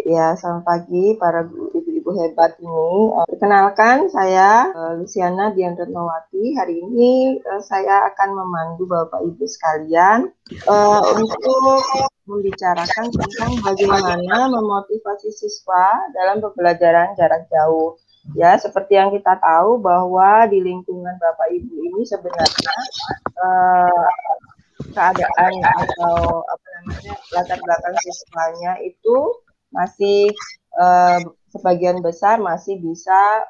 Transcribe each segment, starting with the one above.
ya, selamat pagi para ibu-ibu hebat ini. Perkenalkan, saya Luciana Dian Retnowati. Hari ini saya akan memandu Bapak Ibu sekalian untuk membicarakan tentang bagaimana memotivasi siswa dalam pembelajaran jarak jauh. Ya, seperti yang kita tahu bahwa di lingkungan Bapak Ibu ini sebenarnya keadaan atau apa namanya latar belakang siswanya itu masih sebagian besar masih bisa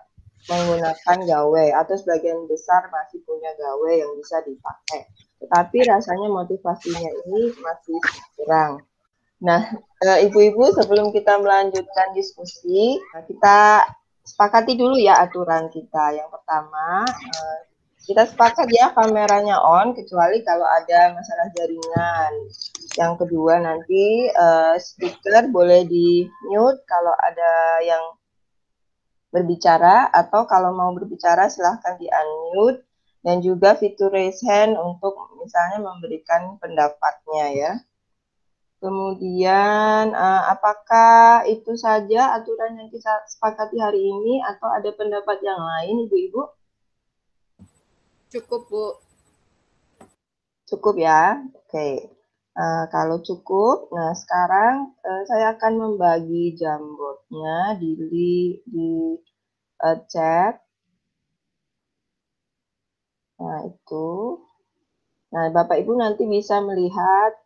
menggunakan gawe atau sebagian besar masih punya gawe yang bisa dipakai. Tetapi rasanya motivasinya ini masih kurang. Nah, ibu-ibu sebelum kita melanjutkan diskusi, kita sepakati dulu ya aturan kita. Yang pertama, kita sepakat ya kameranya on, kecuali kalau ada masalah jaringan. Yang kedua nanti speaker boleh di mute kalau ada yang berbicara, atau kalau mau berbicara silahkan di unmute, dan juga fitur raise hand untuk misalnya memberikan pendapatnya ya. Kemudian apakah itu saja aturan yang kita sepakati hari ini atau ada pendapat yang lain ibu-ibu? Cukup, Bu. Cukup ya, oke. Kalau cukup, nah sekarang saya akan membagi Jamboardnya di chat. Nah itu, nah Bapak Ibu nanti bisa melihat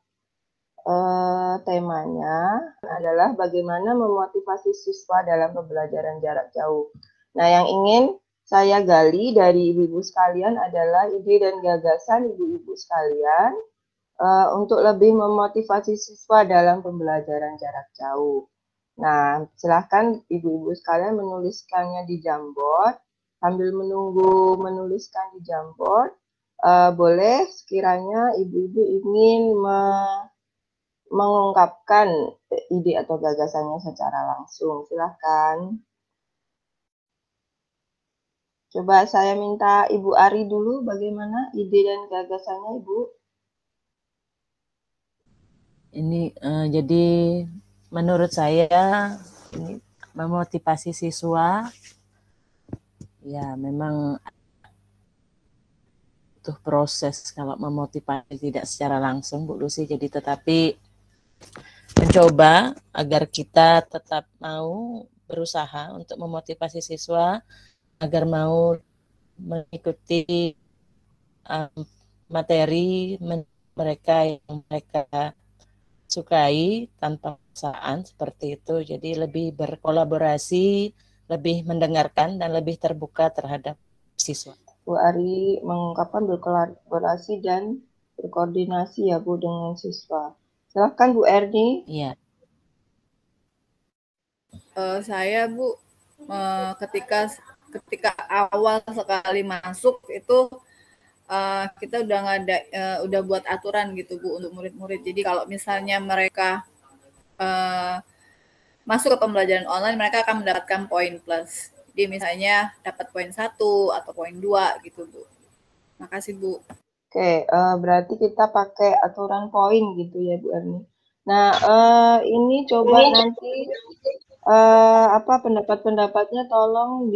temanya adalah bagaimana memotivasi siswa dalam pembelajaran jarak jauh. Nah yang ingin saya gali dari ibu-ibu sekalian adalah ide dan gagasan ibu-ibu sekalian untuk lebih memotivasi siswa dalam pembelajaran jarak jauh. Nah, silahkan ibu-ibu sekalian menuliskannya di Jamboard. Sambil menunggu menuliskan di Jamboard, boleh sekiranya ibu-ibu ingin mengungkapkan ide atau gagasannya secara langsung. Silahkan. Coba saya minta Ibu Ari dulu, bagaimana ide dan gagasannya, Ibu? Ini jadi menurut saya ini memotivasi siswa ya memang butuh proses kalau memotivasi tidak secara langsung Bu Lucy, jadi tetapi mencoba agar kita tetap mau berusaha untuk memotivasi siswa agar mau mengikuti materi mereka yang mereka sukai tanpa paksaan seperti itu. Jadi lebih berkolaborasi, lebih mendengarkan dan lebih terbuka terhadap siswa. Bu Ari mengungkapkan berkolaborasi dan berkoordinasi ya Bu dengan siswa. Silahkan Bu Erni. Iya. Saya Bu, ketika awal sekali masuk itu kita udah buat aturan gitu Bu untuk murid-murid. Jadi kalau misalnya mereka masuk ke pembelajaran online, mereka akan mendapatkan poin plus. Jadi misalnya dapat poin 1 atau poin 2 gitu Bu. Makasih Bu. Oke, berarti kita pakai aturan poin gitu ya Bu Erni. Nah, ini coba nanti pendapat-pendapatnya tolong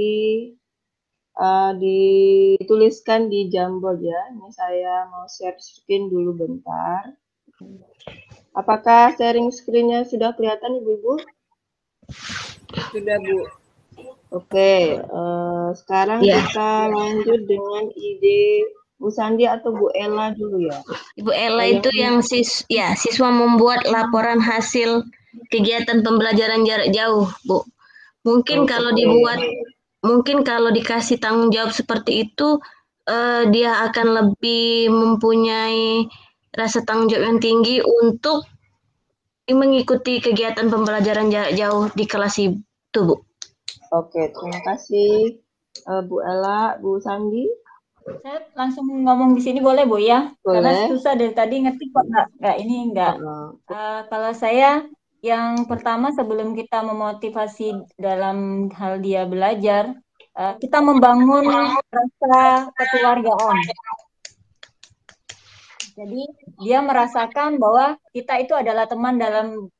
dituliskan di Jamboard ya. Ini saya mau share screen dulu bentar. Apakah sharing screen-nya sudah kelihatan Ibu-ibu? Sudah Bu. Oke, sekarang kita lanjut dengan ide Bu Sandi atau Bu Ella dulu ya. Ibu Ella itu yang siswa membuat laporan hasil kegiatan pembelajaran jarak jauh, Bu. Mungkin kalau dikasih tanggung jawab seperti itu, dia akan lebih mempunyai rasa tanggung jawab yang tinggi untuk mengikuti kegiatan pembelajaran jarak jauh di kelas itu, Bu. Oke, terima kasih Bu Ella. Bu Sandi? Saya langsung ngomong di sini boleh Bu ya? Boleh. Karena susah dari tadi ngetik kok enggak. Kalau saya yang pertama sebelum kita memotivasi dalam hal dia belajar, kita membangun rasa kekeluargaan. Jadi dia merasakan bahwa kita itu adalah teman dalam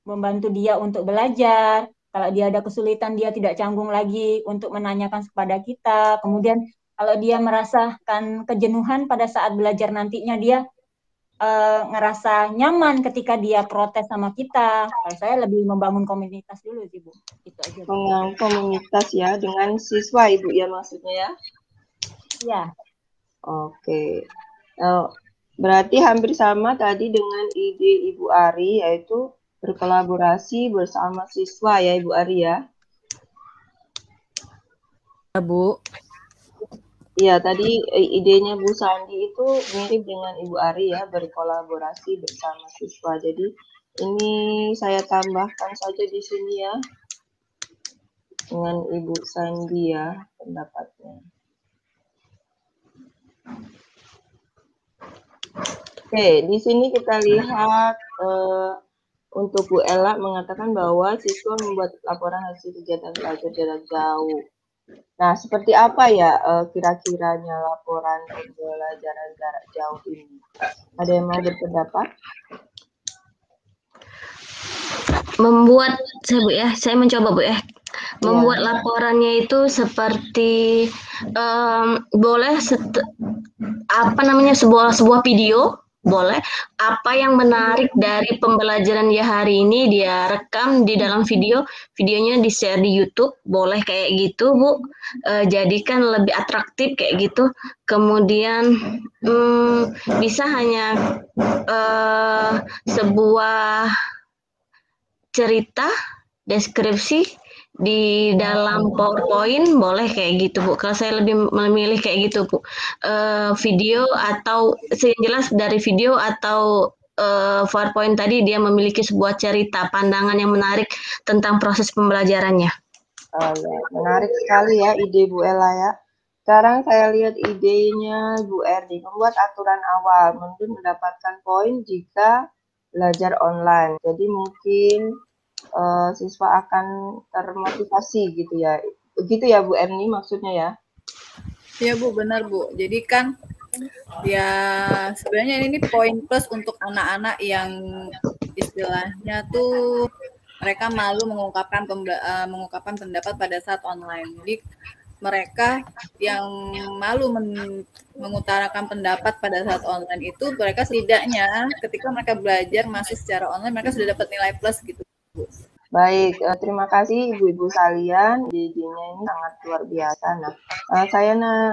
membantu dia untuk belajar. Kalau dia ada kesulitan, dia tidak canggung lagi untuk menanyakan kepada kita. Kemudian kalau dia merasakan kejenuhan pada saat belajar nantinya, dia ngerasa nyaman ketika dia protes sama kita. Kalau saya lebih membangun komunitas dulu sih, Bu. Itu aja. Membangun komunitas ya dengan siswa, Ibu ya maksudnya ya? Iya. Oke. Berarti hampir sama tadi dengan ide Ibu Ari, yaitu berkolaborasi bersama siswa ya Ibu Ari ya? Bu. Iya, tadi idenya Bu Sandi itu mirip dengan Ibu Ari ya, berkolaborasi bersama siswa. Jadi ini saya tambahkan saja di sini ya, dengan Ibu Sandi ya pendapatnya. Oke, di sini kita lihat untuk Bu Ella mengatakan bahwa siswa membuat laporan hasil kegiatan belajar jarak jauh. Nah, seperti apa ya kira-kiranya laporan pembelajaran jarak jauh ini? Ada yang mau berpendapat? Membuat, saya mencoba Bu ya. Membuat laporannya itu seperti boleh sebuah video, boleh apa yang menarik dari pembelajaran dia hari ini dia rekam di dalam videonya di-share di YouTube, boleh kayak gitu Bu. Jadikan lebih atraktif kayak gitu. Kemudian bisa hanya sebuah cerita deskripsi di dalam PowerPoint, boleh kayak gitu Bu. Kalau saya lebih memilih kayak gitu Bu, video atau jelas dari video atau PowerPoint tadi dia memiliki sebuah cerita pandangan yang menarik tentang proses pembelajarannya. Oh ya, menarik sekali ya ide Bu Ella ya. Sekarang saya lihat idenya Bu Erdi, membuat aturan awal, mungkin mendapatkan poin jika belajar online. Jadi mungkin siswa akan termotivasi gitu ya. Begitu ya Bu Erni maksudnya ya? Iya Bu, benar Bu. Jadi kan ya sebenarnya ini poin plus untuk anak-anak yang istilahnya tuh mereka malu mengungkapkan pendapat pada saat online. Jadi mereka yang malu mengutarakan pendapat pada saat online itu, mereka setidaknya ketika mereka belajar masih secara online, mereka sudah dapat nilai plus gitu. Baik, terima kasih ibu-ibu sekalian, ide-idenya ini sangat luar biasa. Nah,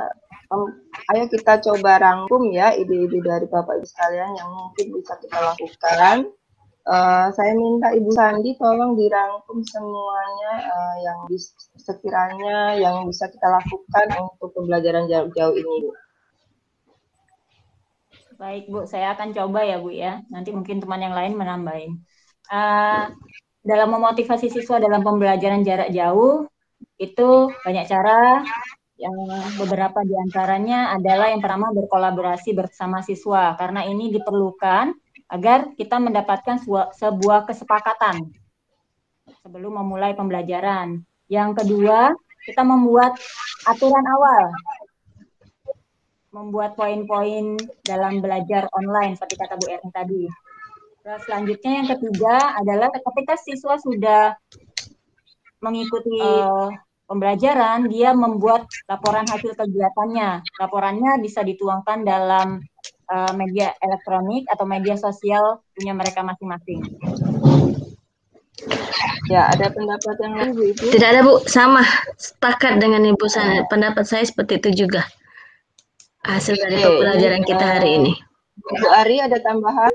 ayo kita coba rangkum ya ide-ide dari Bapak Ibu sekalian yang mungkin bisa kita lakukan. Saya minta Ibu Sandi tolong dirangkum semuanya yang sekiranya yang bisa kita lakukan untuk pembelajaran jarak jauh ini, Bu. Baik Bu, saya akan coba ya Bu ya. Nanti mungkin teman yang lain menambahin. Dalam memotivasi siswa dalam pembelajaran jarak jauh itu banyak cara. Yang beberapa diantaranya adalah yang pertama berkolaborasi bersama siswa, karena ini diperlukan agar kita mendapatkan sebuah kesepakatan sebelum memulai pembelajaran. Yang kedua, kita membuat aturan awal, membuat poin-poin dalam belajar online seperti kata Bu Erni tadi. Terus selanjutnya yang ketiga adalah ketika siswa sudah mengikuti pembelajaran, dia membuat laporan hasil kegiatannya. Laporannya bisa dituangkan dalam media elektronik atau media sosial punya mereka masing-masing. Ya, ada pendapat yang lain Bu Ibu? Tidak ada Bu, sama, sepakat dengan Ibu saya. Pendapat saya seperti itu juga. Hasil dari pembelajaran kita hari ini. Bu Ari ada tambahan?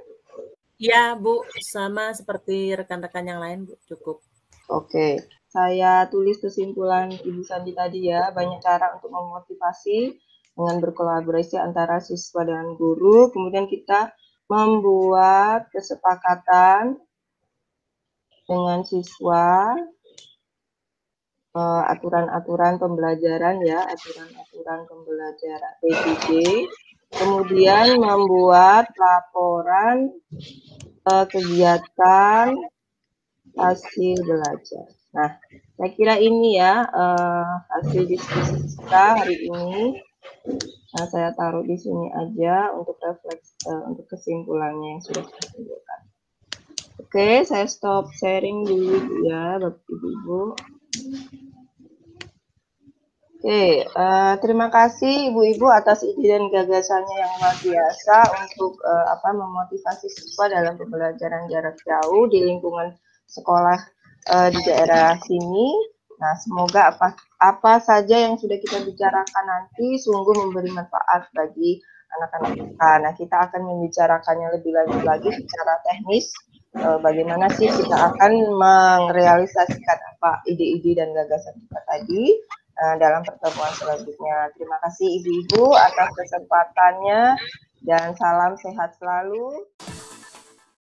Ya Bu, sama seperti rekan-rekan yang lain Bu, cukup. Oke, saya tulis kesimpulan Ibu Sandi tadi ya, banyak cara untuk memotivasi dengan berkolaborasi antara siswa dengan guru, kemudian kita membuat kesepakatan dengan siswa, aturan-aturan pembelajaran ya, aturan-aturan pembelajaran PJJ, kemudian membuat laporan kegiatan hasil belajar. Nah, saya kira ini ya hasil diskusi kita hari ini. Nah, saya taruh di sini aja untuk refleksi untuk kesimpulannya yang sudah saya tunjukkan. Oke, saya stop sharing dulu ya, Bapak Ibu. Oke, terima kasih Ibu-Ibu atas ide dan gagasannya yang luar biasa untuk memotivasi siswa dalam pembelajaran jarak jauh di lingkungan sekolah di daerah sini. Nah, semoga apa saja yang sudah kita bicarakan nanti sungguh memberi manfaat bagi anak-anak kita. Nah, kita akan membicarakannya lebih lanjut lagi secara teknis. Bagaimana sih kita akan merealisasikan apa ide-ide dan gagasan kita tadi dalam pertemuan selanjutnya. Terima kasih Ibu-Ibu atas kesempatannya dan salam sehat selalu.